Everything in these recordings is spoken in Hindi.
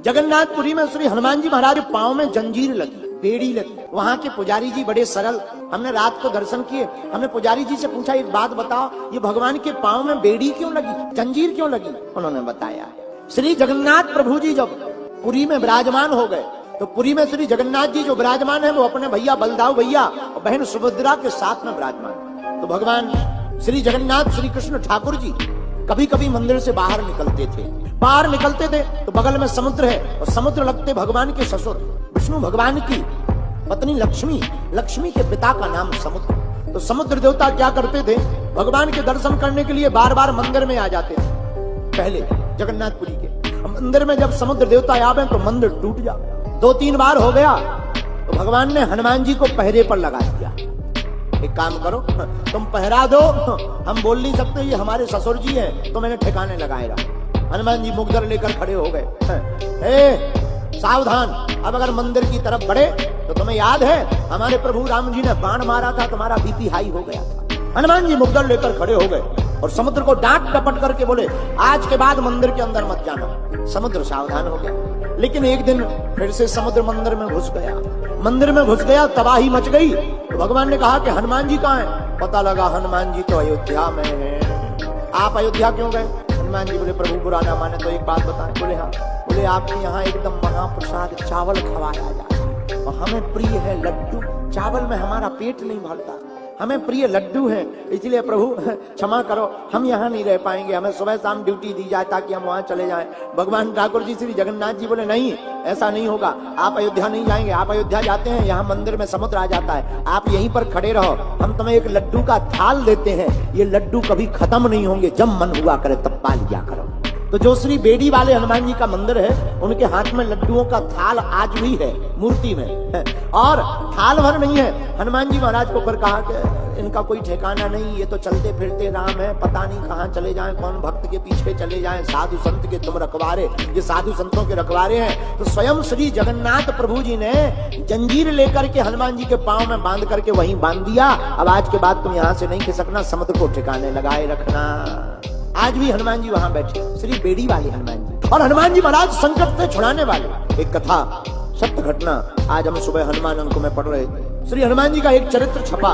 जगन्नाथपुरी में श्री हनुमान जी महाराज के पांव में जंजीर लगी, बेड़ी लगी। वहां के पुजारी जी बड़े सरल, हमने रात को दर्शन किए, हमने पुजारी जी से पूछा एक बात बताओ, ये भगवान के पांव में बेड़ी क्यों लगी, जंजीर क्यों लगी? उन्होंने बताया श्री जगन्नाथ प्रभु जी जब पुरी में विराजमान हो गए तो पुरी में श्री जगन्नाथ जी जो विराजमान है वो अपने भैया बलदाऊ भैया और बहन सुभद्रा के साथ में विराजमान। तो भगवान श्री जगन्नाथ श्री कृष्ण ठाकुर जी कभी कभी मंदिर से बाहर निकलते थे। बाहर निकलते थे तो बगल में समुद्र है और समुद्र लगते भगवान के ससुर विष्णु भगवान की पत्नी लक्ष्मी, लक्ष्मी के पिता का नाम समुद्र। तो समुद्र देवता क्या करते थे, भगवान के दर्शन करने के लिए बार बार मंदिर में आ जाते थे। पहले जगन्नाथपुरी के मंदिर में जब समुद्र देवता आवे तो मंदिर टूट जा। 2-3 बार हो गया तो भगवान ने हनुमान जी को पहरे पर लगा दिया। एक काम करो, तुम पहरा दो, हम बोल नहीं सकते ये हमारे ससुर जी हैं, तो मैंने ठिकाने लगाए रहा। हनुमान जी मुगदर लेकर खड़े हो गए। सावधान, अब अगर मंदिर की तरफ बढ़े तो तुम्हें याद है हमारे प्रभु राम जी ने बाण मारा था, तुम्हारा बीपी हाई हो गया था। हनुमान जी मुगदर लेकर खड़े हो गए और समुद्र को डांट डपट करके बोले आज के बाद मंदिर के अंदर मत जाना। समुद्र सावधान हो गया, लेकिन एक दिन फिर से समुद्र मंदिर में घुस गया। मंदिर में घुस गया, तबाही मच गई। तो भगवान ने कहा कि हनुमान जी कहाँ हैं? पता लगा हनुमान जी तो अयोध्या में हैं। आप अयोध्या क्यों गए? हनुमान जी बोले प्रभु बुरा ना माने तो एक बात बताएं। बोले हाँ। बोले आपके यहाँ एकदम महाप्रसाद चावल खवाया जाए और हमें प्रिय है लड्डू, चावल में हमारा पेट नहीं भरता, हमें प्रिय लड्डू है, इसलिए प्रभु क्षमा करो हम यहाँ नहीं रह पाएंगे, हमें सुबह शाम ड्यूटी दी जाए ताकि हम वहाँ चले जाएं। भगवान ठाकुर जी श्री जगन्नाथ जी बोले नहीं, ऐसा नहीं होगा, आप अयोध्या नहीं जाएंगे। आप अयोध्या जाते हैं यहाँ मंदिर में समुद्र आ जाता है, आप यहीं पर खड़े रहो, हम तुम्हें एक लड्डू का थाल देते हैं, ये लड्डू कभी खत्म नहीं होंगे, जब मन हुआ करे तब पा लिया करो। तो जो श्री बेड़ी वाले हनुमान जी का मंदिर है उनके हाथ में लड्डुओं का थाल आज भी है मूर्ति में, और थाल भर नहीं है। हनुमान जी महाराज को फिर कहा कि इनका कोई ठिकाना नहीं, ये तो चलते फिरते राम है, पता नहीं कहाँ चले जाएं, कौन भक्त के पीछे चले जाएं, साधु संत के तुम रखवारे, ये साधु संतों के रखवारे हैं। तो स्वयं श्री जगन्नाथ प्रभु जी ने जंजीर लेकर के हनुमान जी के पांव में बांध करके वहीं बांध दिया। अब आज के बाद तुम यहाँ से नहीं खिसकना, समुद्र को ठिकाने लगाए रखना। आज भी हनुमान जी वहां बैठे, श्री बेड़ी वाले हनुमान जी। और हनुमान जी महाराज संकट से छुड़ाने वाले। एक कथा, सत्य घटना, आज हम सुबह हनुमान अंक में पढ़ रहे थे। श्री हनुमान जी का एक चरित्र छपा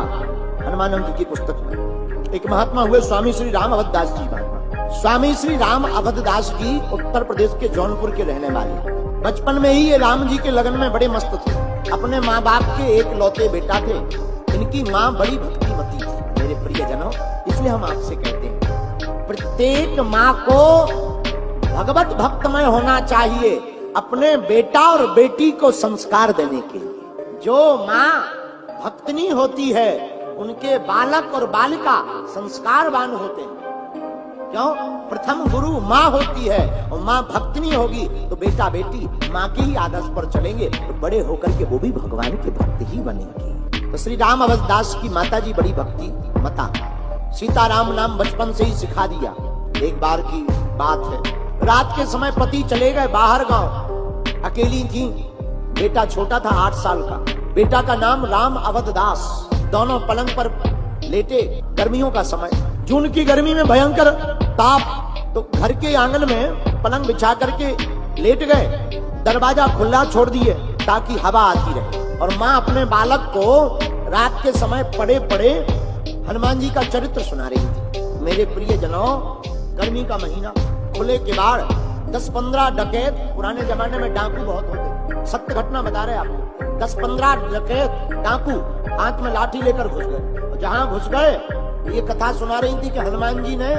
हनुमान अंक की पुस्तक में। एक महात्मा हुए स्वामी श्री राम अवधदास जी महात्मा। स्वामी श्री राम अवधदास जी उत्तर प्रदेश के जौनपुर के रहने वाले। बचपन में ही ये राम जी के लगन में बड़े मस्त थे। अपने माँ बाप के एक लौते बेटा थे। इनकी माँ बड़ी भक्तिमती थी मेरे प्रियजनों, इसलिए हम आपसे कहते हैं प्रत्येक माँ को भगवत भक्तमय होना चाहिए अपने बेटा और बेटी को संस्कार देने के लिए। जो माँ भक्तनी होती है उनके बालक और बालिका संस्कारवान होते हैं। क्यों? प्रथम गुरु माँ होती है और माँ भक्तनी होगी तो बेटा बेटी माँ के ही आदर्श पर चलेंगे, तो बड़े होकर के वो भी भगवान के भक्त ही बनेंगे। तो श्री राम अवधदास की माता जी बड़ी भक्ति मता, सीताराम नाम बचपन से ही सिखा दिया। एक बार की बात है, रात के समय पति चले गए बाहर गांव, अकेली थी, बेटा छोटा था 8 साल का, बेटा का नाम राम अवधदास। दोनों पलंग पर लेटे, गर्मियों का समय, जून की गर्मी में भयंकर ताप, तो घर के आंगन में पलंग बिछा करके लेट गए, दरवाजा खुला छोड़ दिए ताकि हवा आती रहे। और माँ अपने बालक को रात के समय पड़े पड़े हनुमान जी का चरित्र सुना रही थी। मेरे प्रिय जनों, गर्मी का महीना, खुले किवाड़, 10-15 डकैत, पुराने जमाने में डाकू बहुत होते, सत्य घटना बता रहे आपको। 10-15 डकैत डाकू हाथ में लाठी लेकर घुस गए। जहां घुस गए ये कथा सुना रही थी कि हनुमान जी ने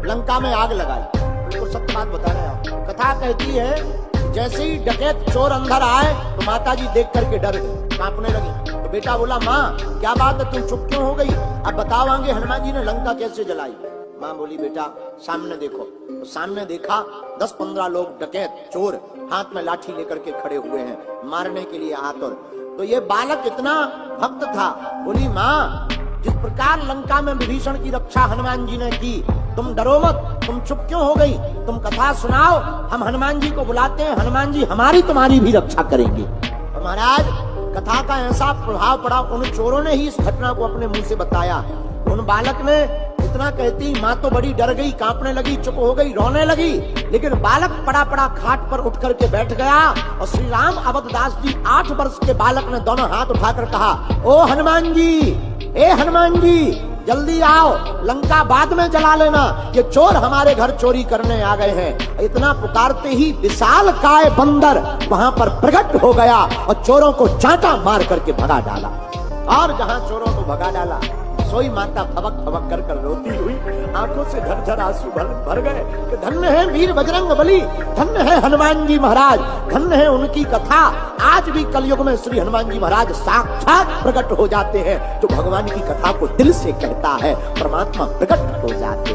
लंका में आग लगाई। बिल्कुल सत्य बात बता रहे हैं। कथा कहती है जैसे ही डकैत चोर अंदर आए तो माता जी देख करके डर गई, कांपने लगी। तो बेटा बोला माँ क्या बात है, तुम चुप क्यों हो गई? अब बतावांगे हनुमान जी ने लंका कैसे जलाई। माँ बोली बेटा सामने देखो। तो सामने देखा 10-15 लोग डकैत चोर हाथ में लाठी लेकर के खड़े हुए हैं, मारने के लिए आतुर। तो ये बालक इतना भक्त था। बोली माँ जिस प्रकार लंका में विभीषण की रक्षा हनुमान जी ने की, तुम डरो मत, तुम चुप क्यों हो गई, तुम कथा सुनाओ, हम हनुमान जी को बुलाते हैं, हनुमान जी हमारी तुम्हारी भी रक्षा करेंगे। तो महाराज कथा का ऐसा प्रभाव पड़ा, उन चोरों ने ही इस घटना को अपने मुंह से बताया। उन बालक ने इतना कहती माँ तो बड़ी डर गई, कांपने लगी, चुप हो गई, रोने लगी। लेकिन बालक पड़ा पड़ा खाट पर उठ करके बैठ गया और श्री राम अवधदास जी 8 वर्ष के बालक ने दोनों हाथ उठाकर कहा, ओ हनुमान जी, ए हनुमान जी, जल्दी आओ, लंका बाद में जला लेना, ये चोर हमारे घर चोरी करने आ गए हैं। इतना पुकारते ही विशाल काय बंदर वहां पर प्रकट हो गया और चोरों को चांटा मार करके भगा डाला। और जहां चोरों को भगा डाला, सोई माता फबक फबक कर रोती हुई आंखों से झरझर आंसू भर गए कि धन्य है वीर बजरंग बली, धन्य है हनुमान जी महाराज, धन्य है उनकी कथा। आज भी कलयुग में श्री हनुमान जी महाराज साक्षात प्रकट हो जाते हैं। जो भगवान की कथा को दिल से कहता है, परमात्मा प्रकट हो जाते हैं।